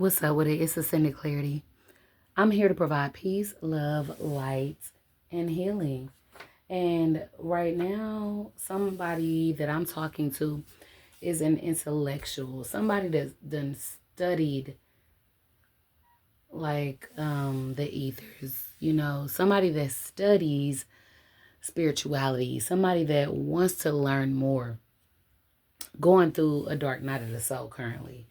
What's up with it? It's Ascended Clarity. I'm here to provide peace, love, light, and healing. And right now, somebody that I'm talking to is an intellectual, somebody that's done studied the ethers, somebody that studies spirituality, somebody that wants to learn more, going through a dark night of the soul currently.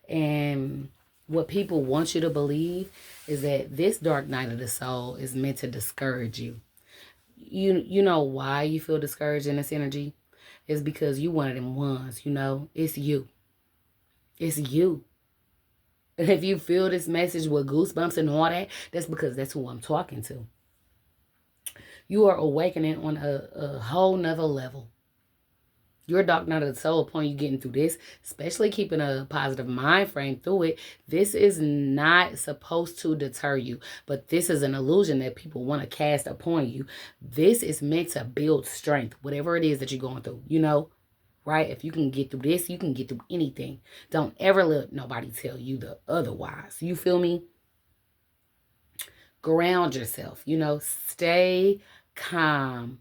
And what people want you to believe is that this dark night of the soul is meant to discourage you. You know why you feel discouraged in this energy? It's because you one of them ones, It's you. It's you. And if you feel this message with goosebumps and all that, that's because that's who I'm talking to. You are awakening on a whole nother level. Your dark night of the soul, upon you getting through this, especially keeping a positive mind frame through it, this is not supposed to deter you. But this is an illusion that people want to cast upon you. This is meant to build strength, whatever it is that you're going through, right? If you can get through this, you can get through anything. Don't ever let nobody tell you the otherwise. You feel me? Ground yourself, stay calm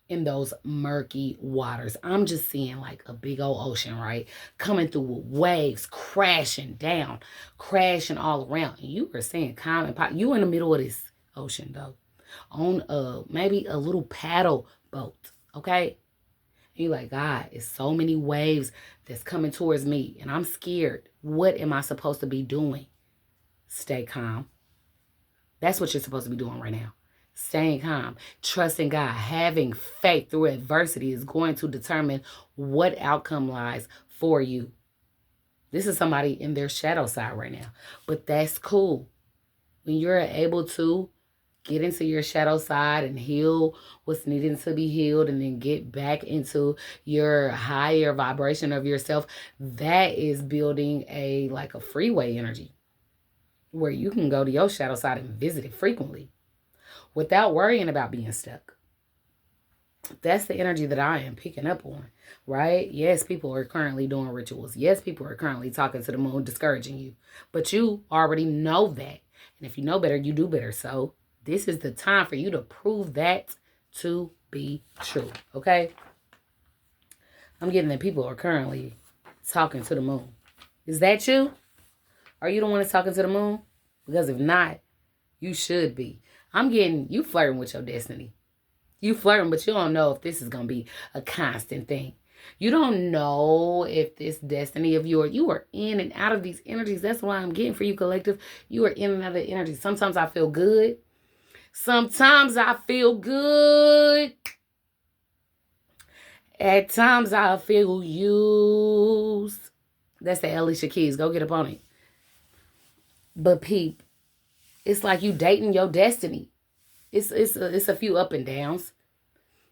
in those murky waters. I'm just seeing like a big old ocean, right? Coming through with waves, crashing down, crashing all around. And you were saying calm and pop. You in the middle of this ocean though, on maybe a little paddle boat, okay? And you're like, God, it's so many waves that's coming towards me and I'm scared. What am I supposed to be doing? Stay calm. That's what you're supposed to be doing right now. Staying calm, trusting God, having faith through adversity is going to determine what outcome lies for you. This is somebody in their shadow side right now, but that's cool. When you're able to get into your shadow side and heal what's needing to be healed and then get back into your higher vibration of yourself, that is building a freeway energy where you can go to your shadow side and visit it frequently without worrying about being stuck. That's the energy that I am picking up on, right? Yes, people are currently doing rituals. Yes, people are currently talking to the moon, discouraging you. But you already know that. And if you know better, you do better. So this is the time for you to prove that to be true, okay? I'm getting that people are currently talking to the moon. Is that you? Are you the one that's talking to the moon? Because if not, you should be. I'm getting you flirting with your destiny. You flirting, but you don't know if this is going to be a constant thing. You don't know if this destiny of yours, you are in and out of these energies. That's why I'm getting for you, collective. You are in and out of the energies. Sometimes I feel good. Sometimes I feel good. At times I feel used. That's the Alicia Keys. Go get up on it. But peep, it's like you dating your destiny. It's a few up and downs.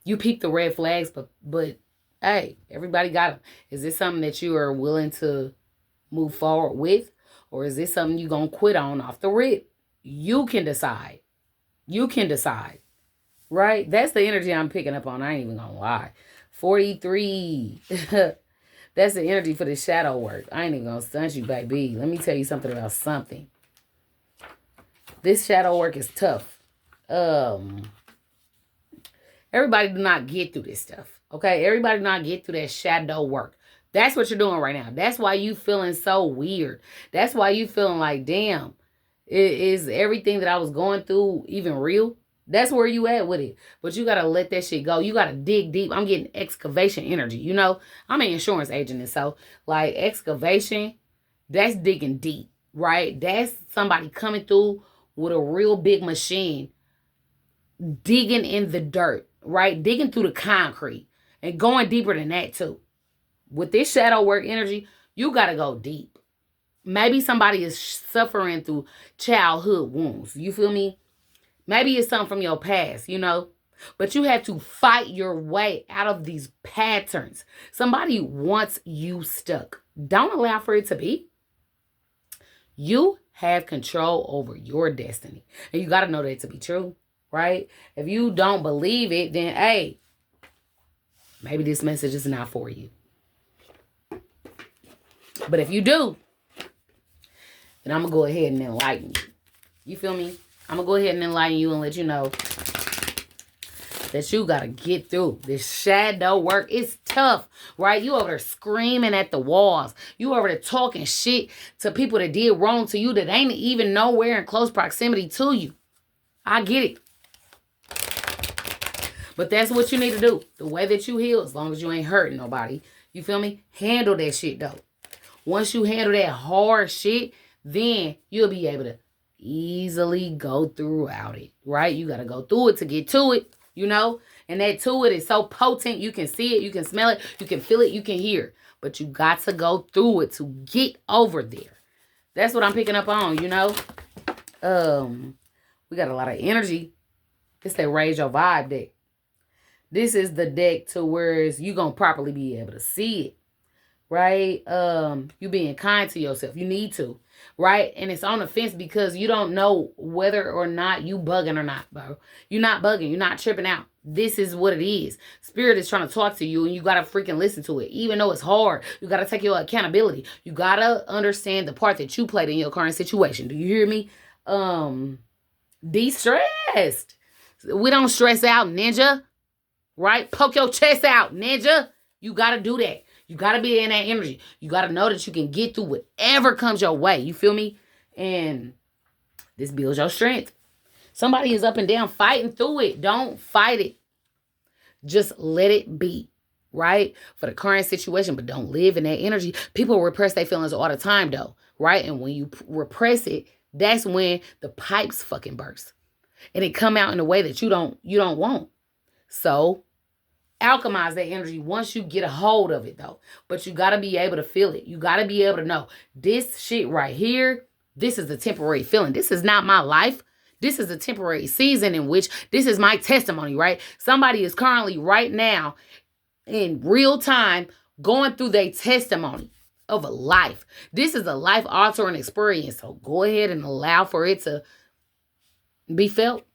You peep the red flags, but hey, everybody got them. Is this something that you are willing to move forward with, or is this something you gonna quit on off the rip? You can decide. You can decide, right? That's the energy I'm picking up on. I ain't even gonna lie. 43. That's the energy for the shadow work. I ain't even gonna stunt you, baby. Let me tell you something about something. This shadow work is tough. Everybody do not get through this stuff. Okay? Everybody do not get through that shadow work. That's what you're doing right now. That's why you feeling so weird. That's why you feeling like, damn, is everything that I was going through even real? That's where you at with it. But you got to let that shit go. You got to dig deep. I'm getting excavation energy. I'm an insurance agent. And so, excavation, that's digging deep, right? That's somebody coming through with a real big machine, digging in the dirt, right? Digging through the concrete and going deeper than that, too. With this shadow work energy, you got to go deep. Maybe somebody is suffering through childhood wounds. You feel me? Maybe it's something from your past, But you have to fight your way out of these patterns. Somebody wants you stuck. Don't allow for it to be. You have control over your destiny. And you got to know that to be true, right? If you don't believe it, then, hey, maybe this message is not for you. But if you do, And I'm going to go ahead and enlighten you. You feel me? I'm going to go ahead and enlighten you and let you know that you got to get through this shadow work. It's tough, right? You over there screaming at the walls. You over there talking shit to people that did wrong to you that ain't even nowhere in close proximity to you. I get it. But that's what you need to do. The way that you heal, as long as you ain't hurting nobody. You feel me? Handle that shit, though. Once you handle that hard shit, then you'll be able to easily go throughout it, right? You got to go through it to get to it, you know? And that to it is so potent. You can see it, you can smell it, you can feel it, you can hear it. But you got to go through it to get over there. That's what I'm picking up on, you know? We got a lot of energy. It's that Raise Your Vibe deck. This is the deck to where you going to properly be able to see it, right? You being kind to yourself. You need to, right? And it's on the fence because you don't know whether or not you bugging or not, bro. You're not bugging. You're not tripping out. This is what it is. Spirit is trying to talk to you and you got to freaking listen to it. Even though it's hard, you got to take your accountability. You got to understand the part that you played in your current situation. Do you hear me? Be stressed. We don't stress out, ninja. Right? Poke your chest out, ninja. You got to do that. You got to be in that energy. You got to know that you can get through whatever comes your way. You feel me? And this builds your strength. Somebody is up and down fighting through it. Don't fight it. Just let it be. Right? For the current situation, but don't live in that energy. People repress their feelings all the time, though. Right? And when you repress it, that's when the pipes fucking burst. And it come out in a way that you don't want. So, alchemize that energy once you get a hold of it, though. But you got to be able to feel it. You got to be able to know this shit right here, this is a temporary feeling. This is not my life. This is a temporary season in which this is my testimony, right? Somebody is currently right now in real time going through their testimony of a life. This is a life-altering experience. So, go ahead and allow for it to be felt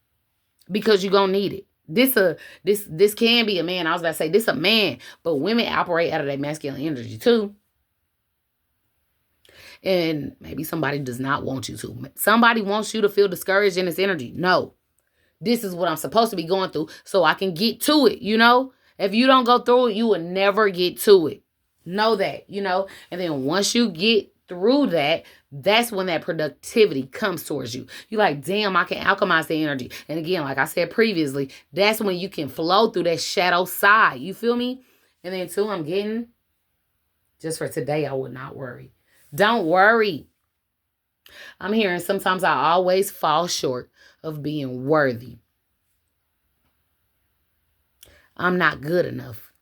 because you're going to need it. This can be a man. I was about to say this a man, but women operate out of their masculine energy too. And maybe somebody does not want you to. Somebody wants you to feel discouraged in this energy. No, this is what I'm supposed to be going through so I can get to it, you know? If you don't go through it, you will never get to it. Know that, you know? And then once you get through that, that's when that productivity comes towards you. You're like, damn, I can alchemize the energy. And again, like I said previously, that's when you can flow through that shadow side. You feel me? And then two, I'm getting, just for today, I would not worry. Don't worry. I'm hearing sometimes I always fall short of being worthy. I'm not good enough,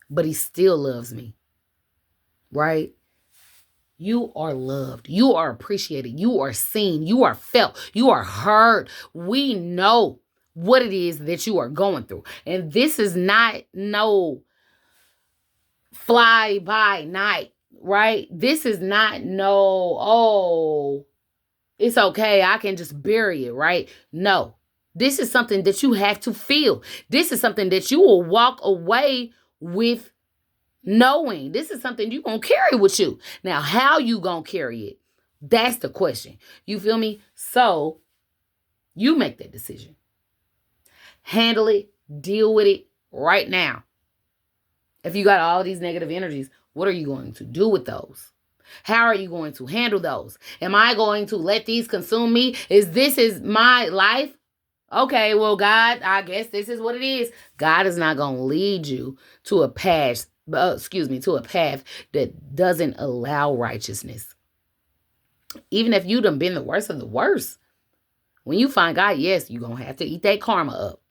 but he still loves me, right? You are loved. You are appreciated. You are seen. You are felt. You are heard. We know what it is that you are going through. And this is not no fly by night, right? This is not no, it's okay, I can just bury it, right? No. This is something that you have to feel. This is something that you will walk away with knowing. This is something you're going to carry with you. Now, how you going to carry it? That's the question. You feel me? So, you make that decision. Handle it. Deal with it right now. If you got all these negative energies, what are you going to do with those? How are you going to handle those? Am I going to let these consume me? This is my life? Okay, well, God, I guess this is what it is. God is not going to lead you to a path, to a path that doesn't allow righteousness. Even if you done been the worst of the worst, when you find God, yes, you're going to have to eat that karma up.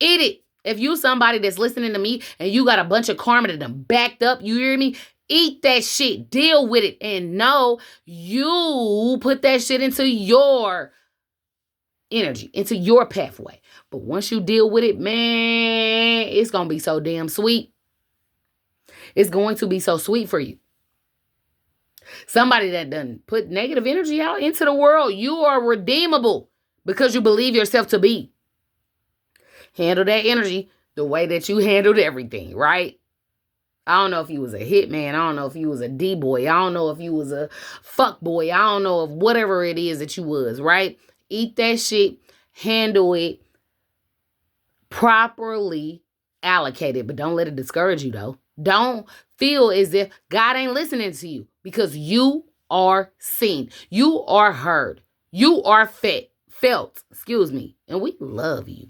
Eat it. If you somebody that's listening to me and you got a bunch of karma that done backed up, you hear me? Eat that shit. Deal with it. And know you put that shit into your energy, into your pathway. But once you deal with it, man, it's going to be so damn sweet. It's going to be so sweet for you. Somebody that done put negative energy out into the world, you are redeemable because you believe yourself to be. Handle that energy the way that you handled everything, right? I don't know if you was a hitman. I don't know if you was a D-boy. I don't know if you was a fuck boy. I don't know if whatever it is that you was, right? Eat that shit, handle it properly, allocated, but don't let it discourage you though. Don't feel as if God ain't listening to you because you are seen. You are heard. You are felt, and we love you.